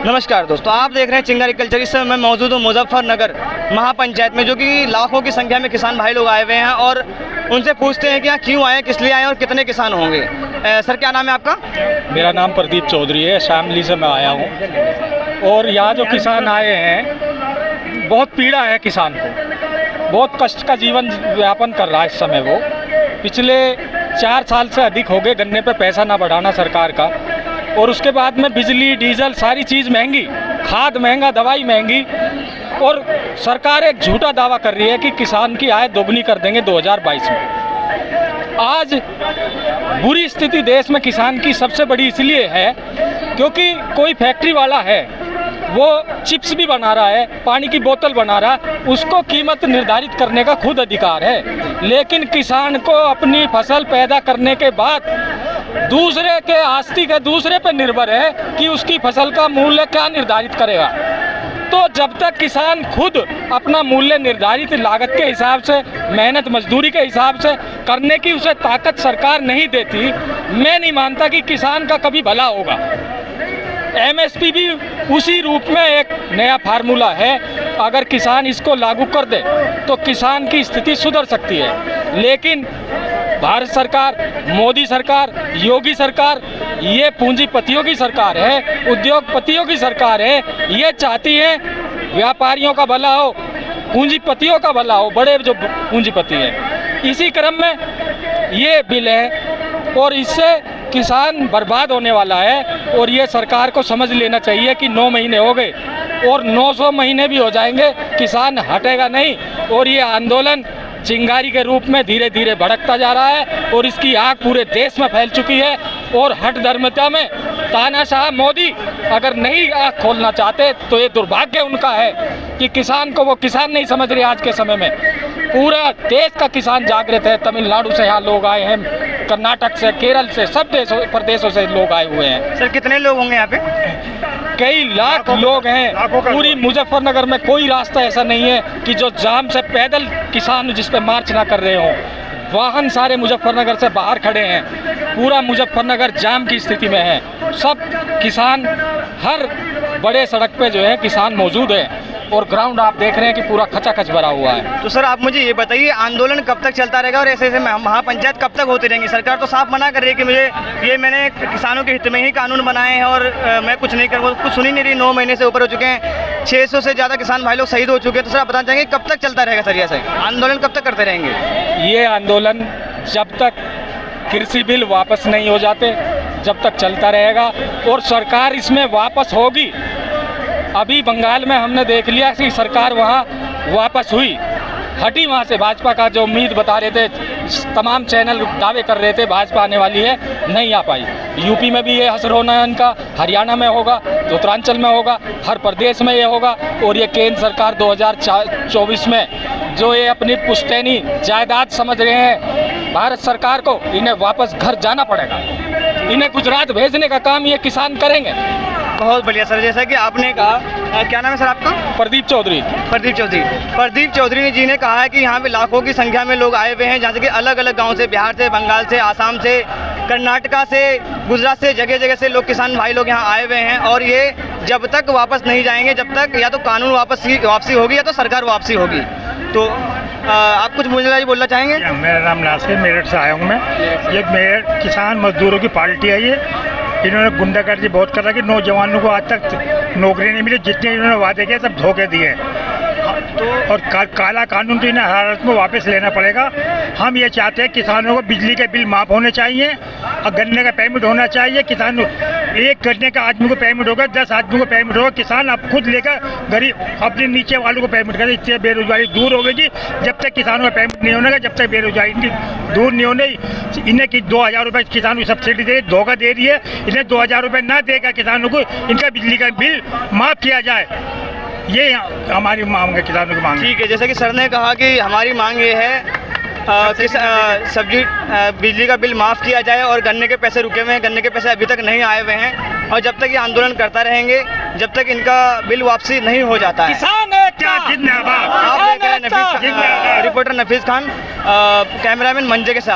नमस्कार दोस्तों, आप देख रहे हैं चिंगारी कल्चर। इस समय मैं मौजूद हूँ मुजफ्फरनगर महापंचायत में, जो कि लाखों की संख्या में किसान भाई लोग आए हुए हैं और उनसे पूछते हैं कि यहाँ क्यों आए, किस लिए आए और कितने किसान होंगे। सर, क्या नाम है आपका? मेरा नाम प्रदीप चौधरी है, शामली से मैं आया हूँ। और यहाँ जो किसान आए हैं, बहुत पीड़ा है किसान को, बहुत कष्ट का जीवन यापन कर रहा है इस समय। वो पिछले 4 साल से अधिक हो गए गन्ने पे पैसा ना बढ़ाना सरकार का, और उसके बाद में बिजली डीजल सारी चीज़ महंगी, खाद महंगा, दवाई महंगी, और सरकार एक झूठा दावा कर रही है कि किसान की आय दोगुनी कर देंगे 2022 में। आज बुरी स्थिति देश में किसान की सबसे बड़ी इसलिए है क्योंकि कोई फैक्ट्री वाला है, वो चिप्स भी बना रहा है, पानी की बोतल बना रहा है, उसको कीमत निर्धारित करने का खुद अधिकार है। लेकिन किसान को अपनी फसल पैदा करने के बाद दूसरे के आस्तिक है, दूसरे पर निर्भर है कि उसकी फसल का मूल्य क्या निर्धारित करेगा। तो जब तक किसान खुद अपना मूल्य निर्धारित लागत के हिसाब से, मेहनत मजदूरी के हिसाब से करने की उसे ताकत सरकार नहीं देती, मैं नहीं मानता कि किसान का कभी भला होगा। एमएसपी भी उसी रूप में एक नया फार्मूला है, अगर किसान इसको लागू कर दे तो किसान की स्थिति सुधर सकती है। लेकिन भारत सरकार, मोदी सरकार, योगी सरकार, ये पूंजीपतियों की सरकार है, उद्योगपतियों की सरकार है। ये चाहती है व्यापारियों का भला हो, पूंजीपतियों का भला हो, बड़े जो पूंजीपति हैं। इसी क्रम में ये बिल है और इससे किसान बर्बाद होने वाला है। और ये सरकार को समझ लेना चाहिए कि 9 महीने हो गए और 900 महीने भी हो जाएंगे, किसान हटेगा नहीं। और ये आंदोलन चिंगारी के रूप में धीरे धीरे भड़कता जा रहा है और इसकी आग पूरे देश में फैल चुकी है। और हठ धर्मिता में तानाशाह मोदी अगर नहीं आग खोलना चाहते तो ये दुर्भाग्य उनका है कि किसान को वो किसान नहीं समझ रहे। आज के समय में पूरा देश का किसान जागृत है। तमिलनाडु से यहाँ लोग आए हैं, कर्नाटक से, केरल से, सब प्रदेशों से लोग आए हुए हैं। सर, कितने लोग होंगे यहाँ पे? कई लाख लोग हैं। पूरी मुजफ्फरनगर में कोई रास्ता ऐसा नहीं है कि जो जाम से पैदल किसान जिस पे मार्च ना कर रहे हों। वाहन सारे मुजफ्फरनगर से बाहर खड़े हैं, पूरा मुजफ्फरनगर जाम की स्थिति में है। सब किसान, हर बड़े सड़क पे जो है किसान मौजूद है और ग्राउंड आप देख रहे हैं कि पूरा खचाखच भरा हुआ है। तो सर, आप मुझे ये बताइए, आंदोलन कब तक चलता रहेगा और ऐसे ऐसे महापंचायत कब तक होती रहेंगी? सरकार तो साफ मना कर रही है कि मैंने किसानों के हित में ही कानून बनाए हैं और मैं कुछ नहीं करूँगा। कुछ सुनी नहीं रही। 9 महीने से ऊपर हो चुके हैं, 600 से ज़्यादा किसान भाई लोग शहीद हो चुके हैं। तो सर, आप बताना चाहेंगे कब तक चलता रहेगा? सर, ये आंदोलन कब तक करते रहेंगे? ये आंदोलन जब तक कृषि बिल वापस नहीं हो जाते, जब तक चलता रहेगा। और सरकार इसमें वापस होगी। अभी बंगाल में हमने देख लिया कि सरकार वहाँ वापस हुई, हटी वहाँ से। भाजपा का जो उम्मीद बता रहे थे, तमाम चैनल दावे कर रहे थे भाजपा आने वाली है, नहीं आ पाई। यूपी में भी ये असर होना है इनका, हरियाणा में होगा, उत्तरांचल में होगा, हर प्रदेश में ये होगा। और ये केंद्र सरकार 2024 में जो ये अपनी पुश्तैनी जायदाद समझ रहे हैं भारत सरकार को, इन्हें वापस घर जाना पड़ेगा। इन्हें गुजरात भेजने का काम ये किसान करेंगे। बहुत बढ़िया सर, जैसा कि आपने कहा, क्या नाम है सर आपका? प्रदीप चौधरी। प्रदीप चौधरी जी ने कहा है कि यहाँ पे लाखों की संख्या में लोग आए हुए हैं, जहाँ से कि अलग अलग गांव से, बिहार से, बंगाल से, आसाम से, कर्नाटका से, गुजरात से, जगह जगह से लोग, किसान भाई लोग यहाँ आए हुए हैं। और ये जब तक वापस नहीं जाएंगे, जब तक या तो कानून वापसी होगी या तो सरकार वापसी होगी। तो आप कुछ बोलना चाहेंगे? मेरा नाम नासिर, मेरठ से आया हूँ मैं। ये मेरठ किसान मजदूरों की पार्टी है। ये इन्होंने गुंडागर्दी बहुत कर रहा है कि नौजवानों को आज तक नौकरी नहीं मिली। जितने इन्होंने वादे किए सब धोखे दिए। और काला कानून तो इन्हें हर हालत में वापस लेना पड़ेगा। हम ये चाहते हैं किसानों को बिजली के बिल माफ़ होने चाहिए और गन्ने का पेमेंट होना चाहिए। किसान एक गन्ने का आदमी को पेमेंट होगा, 10 आदमी को पेमेंट होगा। किसान अब खुद लेकर गरीब अपने नीचे वालों को पेमेंट करे। इससे बेरोजगारी दूर होगी। जब तक किसानों का पेमेंट नहीं होगा, जब तक बेरोजगारी इनकी दूर नहीं होने। इन्हें कि 2000 रुपये किसानों को सब्सिडी दे, धोखा दे रही है। इन्हें 2000 रुपये ना देगा किसानों को, इनका बिजली का बिल माफ़ किया जाए। ये हमारी मांग है, किसानों की मांग। ठीक है, जैसे कि सर ने कहा कि हमारी मांग ये है कि सब्जी बिजली का बिल माफ़ किया जाए और गन्ने के पैसे रुके हुए हैं, गन्ने के पैसे अभी तक नहीं आए हुए हैं। और जब तक ये आंदोलन करता रहेंगे, जब तक इनका बिल वापसी नहीं हो जाता है। किसान रिपोर्टर नफीस खान, कैमरामैन मंजे के साथ।